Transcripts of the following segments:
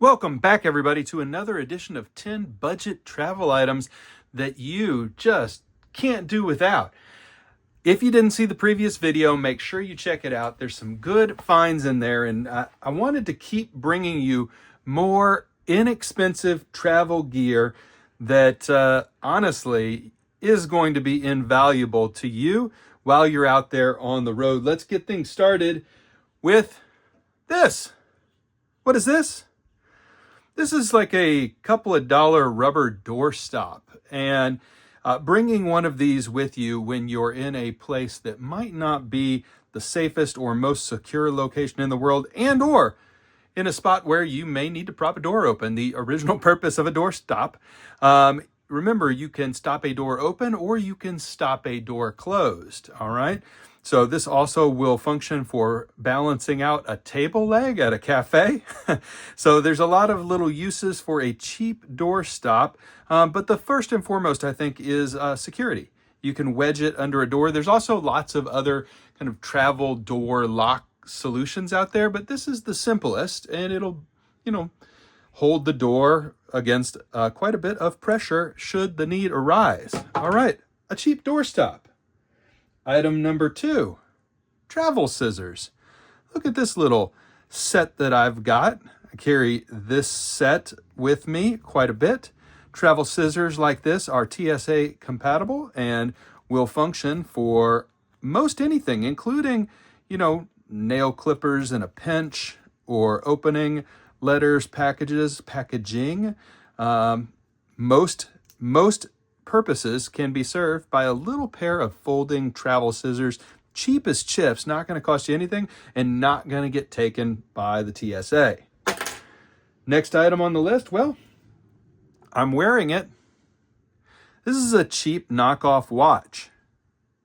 Welcome back, everybody, to another edition of 10 budget travel items that you just can't do without. If you didn't see the previous video, make sure you check it out. There's some good finds in there, and I wanted to keep bringing you more inexpensive travel gear that honestly is going to be invaluable to you while you're out there on the road. Let's get things started with this. What is this? This is like a couple of dollar rubber doorstop, and bringing one of these with you when you're in a place that might not be the safest or most secure location in the world, and or in a spot where you may need to prop a door open. The original purpose of a doorstop. Remember, you can stop a door open or you can stop a door closed, all right? So this also will function for balancing out a table leg at a cafe. So there's a lot of little uses for a cheap doorstop. But the first and foremost, I think, is security. You can wedge it under a door. There's also lots of other kind of travel door lock solutions out there, but this is the simplest, and it'll, hold the door against quite a bit of pressure should the need arise. All right, a cheap doorstop. Item number 2, travel scissors. Look at this little set that I've got. I carry this set with me quite a bit. Travel scissors like this are TSA compatible and will function for most anything, including, nail clippers in a pinch or opening letters, packaging. Most purposes can be served by a little pair of folding travel scissors, cheap as chips, not going to cost you anything, and not going to get taken by the TSA. Next item on the list, well, I'm wearing it. This is a cheap knockoff watch.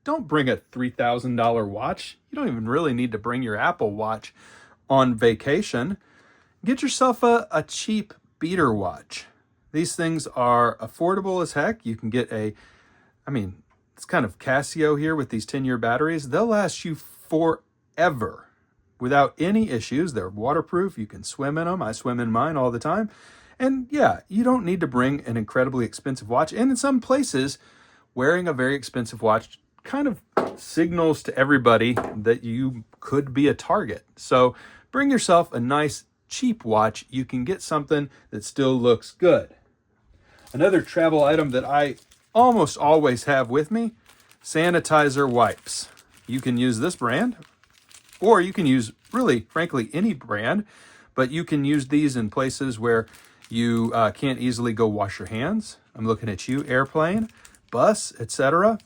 Don't bring a $3,000 watch. You don't even really need to bring your Apple Watch on vacation. Get yourself a cheap beater watch. These things are affordable as heck. You can get it's kind of Casio here with these 10-year batteries. They'll last you forever without any issues. They're waterproof. You can swim in them. I swim in mine all the time. And yeah, you don't need to bring an incredibly expensive watch. And in some places, wearing a very expensive watch kind of signals to everybody that you could be a target. So bring yourself a nice, cheap watch. You can get something that still looks good. Another travel item that I almost always have with me, sanitizer wipes. You can use this brand, or you can use really, frankly, any brand, but you can use these in places where you can't easily go wash your hands. I'm looking at you, airplane, bus, etc.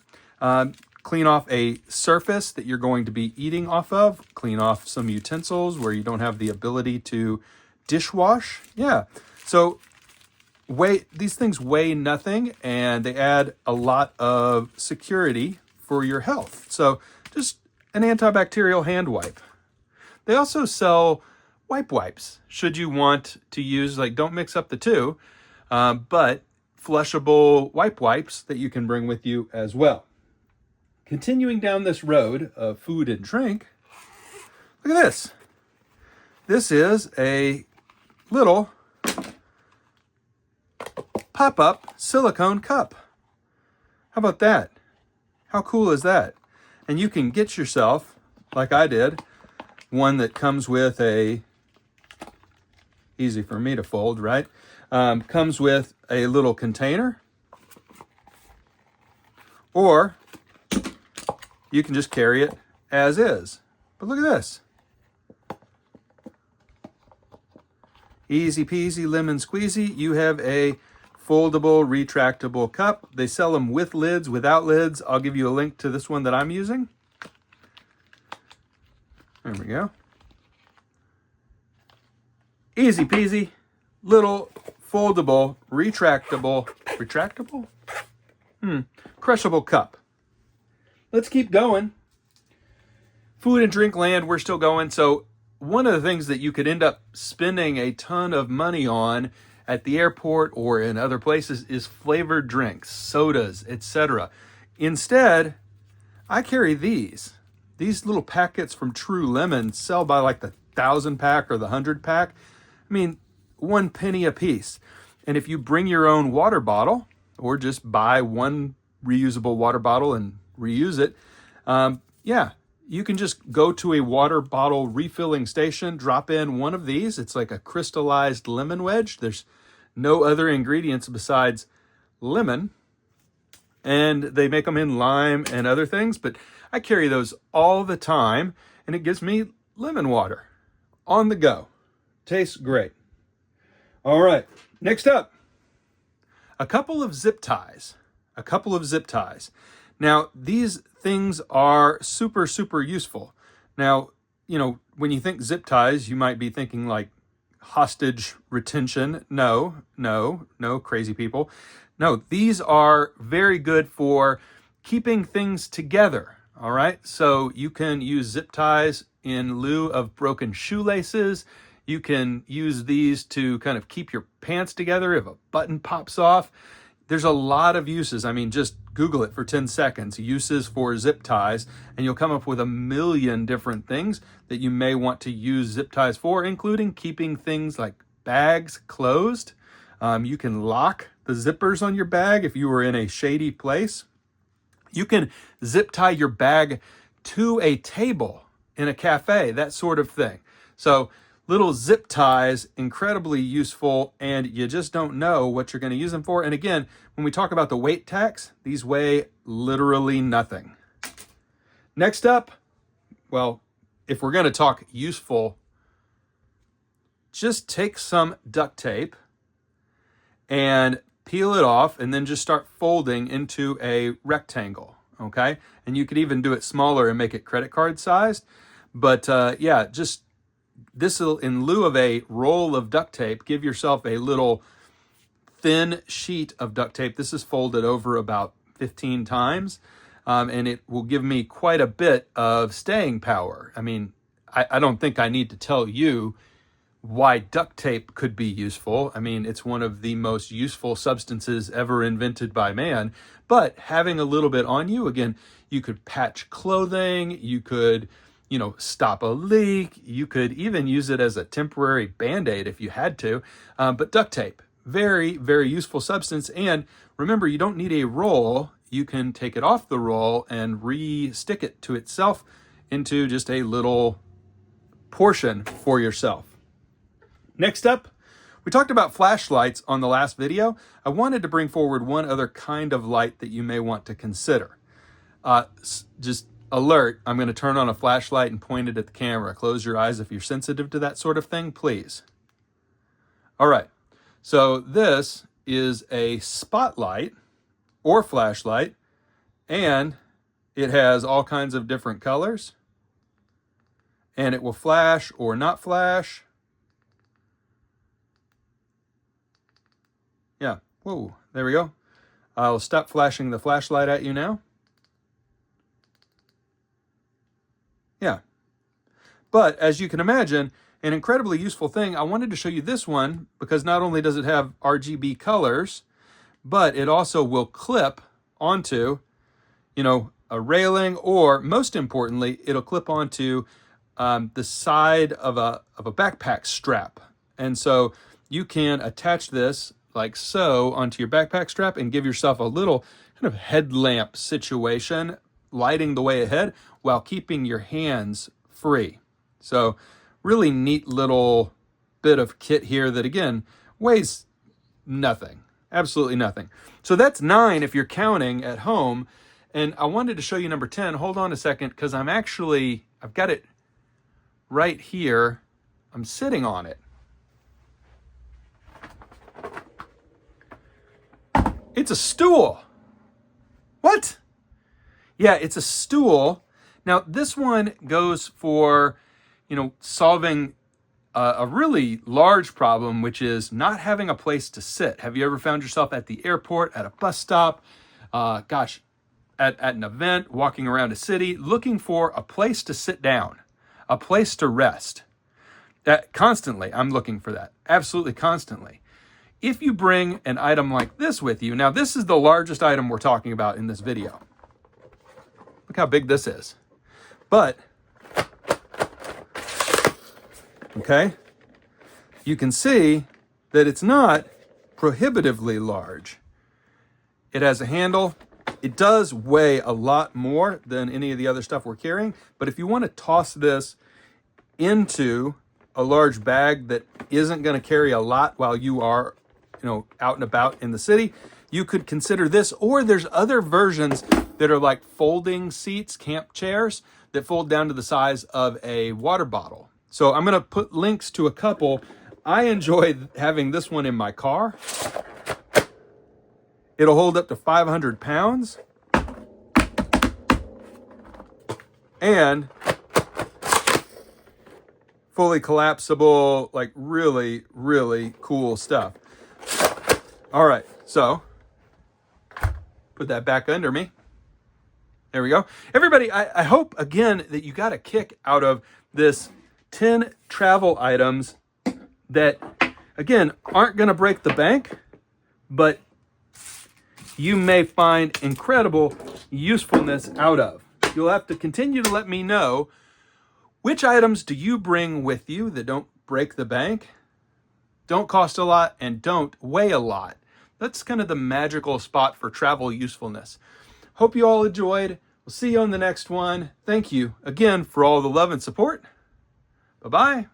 Clean off a surface that you're going to be eating off of. Clean off some utensils where you don't have the ability to dishwash. Yeah, so these things weigh nothing, and they add a lot of security for your health. So just an antibacterial hand wipe. They also sell wipes should you want to use, don't mix up the two, but flushable wipes that you can bring with you as well. Continuing down this road of food and drink, look at this. This is a little pop-up silicone cup. How about that? How cool is that? And you can get yourself, like I did, one that comes with easy for me to fold, right? Comes with a little container, or you can just carry it as is. But look at this. Easy peasy, lemon squeezy. You have a foldable, retractable cup. They sell them with lids, without lids. I'll give you a link to this one that I'm using. There we go. Easy peasy, little foldable, retractable, crushable cup. Let's keep going. Food and drink land, we're still going. So one of the things that you could end up spending a ton of money on at the airport or in other places is flavored drinks, sodas, etc. Instead, I carry these. These little packets from True Lemon sell by like the 1,000 pack or the 100 pack. 1 penny a piece. And if you bring your own water bottle or just buy one reusable water bottle and reuse it, yeah, you can just go to a water bottle refilling station, drop in one of these. It's like a crystallized lemon wedge. There's no other ingredients besides lemon, and they make them in lime and other things, but I carry those all the time, and it gives me lemon water on the go. Tastes great. All right, next up, a couple of zip ties. A couple of zip ties. Now, these things are super, super useful. Now, you know, when you think zip ties, you might be thinking like hostage retention. No, crazy people. No, these are very good for keeping things together. All right, so you can use zip ties in lieu of broken shoelaces. You can use these to kind of keep your pants together if a button pops off. There's a lot of uses. I mean, just Google it for 10 seconds, uses for zip ties, and you'll come up with a million different things that you may want to use zip ties for, including keeping things like bags closed. You can lock the zippers on your bag if you were in a shady place. You can zip tie your bag to a table in a cafe, that sort of thing. So little zip ties, incredibly useful, and you just don't know what you're going to use them for. And again, when we talk about the weight tax, these weigh literally nothing. Next up, well, if we're going to talk useful, just take some duct tape and peel it off and then just start folding into a rectangle, okay? And you could even do it smaller and make it credit card sized. But yeah, just this will, in lieu of a roll of duct tape, give yourself a little thin sheet of duct tape. This is folded over about 15 times, and it will give me quite a bit of staying power. I mean, I don't think I need to tell you why duct tape could be useful. I mean, it's one of the most useful substances ever invented by man, but having a little bit on you, again, you could patch clothing, you could, you know, stop a leak. You could even use it as a temporary Band-Aid if you had to. But duct tape, very, very useful substance. And remember, you don't need a roll. You can take it off the roll and re-stick it to itself into just a little portion for yourself. Next up, we talked about flashlights on the last video. I wanted to bring forward one other kind of light that you may want to consider. Just alert, I'm going to turn on a flashlight and point it at the camera. Close your eyes if you're sensitive to that sort of thing, please. All right, so this is a spotlight or flashlight, and it has all kinds of different colors, and it will flash or not flash. Yeah, whoa, there we go. I'll stop flashing the flashlight at you now. Yeah, but as you can imagine, an incredibly useful thing. I wanted to show you this one because not only does it have RGB colors, but it also will clip onto, you know, a railing, or most importantly, it'll clip onto the side of a backpack strap. And so you can attach this like so onto your backpack strap and give yourself a little kind of headlamp situation, lighting the way ahead while keeping your hands free. So really neat little bit of kit here that, again, weighs nothing, absolutely nothing. So that's 9 if you're counting at home. And I wanted to show you number 10. Hold on a second, because I've got it right here. I'm sitting on it. It's a stool. What? Yeah, it's a stool. Now, this one goes for, you know, solving a really large problem, which is not having a place to sit. Have you ever found yourself at the airport, at a bus stop, at an event, walking around a city, looking for a place to sit down, a place to rest? Constantly, I'm looking for that. Absolutely constantly. If you bring an item like this with you, now this is the largest item we're talking about in this video. Look how big this is. But, okay, you can see that it's not prohibitively large. It has a handle. It does weigh a lot more than any of the other stuff we're carrying, but if you want to toss this into a large bag that isn't going to carry a lot while you are, out and about in the city, you could consider this. Or there's other versions that are like folding seats, camp chairs, that fold down to the size of a water bottle. So I'm going to put links to a couple. I enjoy having this one in my car. It'll hold up to 500 pounds. And fully collapsible, like really, really cool stuff. All right, so put that back under me. There we go. Everybody, I hope, again, that you got a kick out of this 10 travel items that, again, aren't going to break the bank, but you may find incredible usefulness out of. You'll have to continue to let me know, which items do you bring with you that don't break the bank, don't cost a lot, and don't weigh a lot? That's kind of the magical spot for travel usefulness. Hope you all enjoyed. We'll see you on the next one. Thank you again for all the love and support. Bye-bye.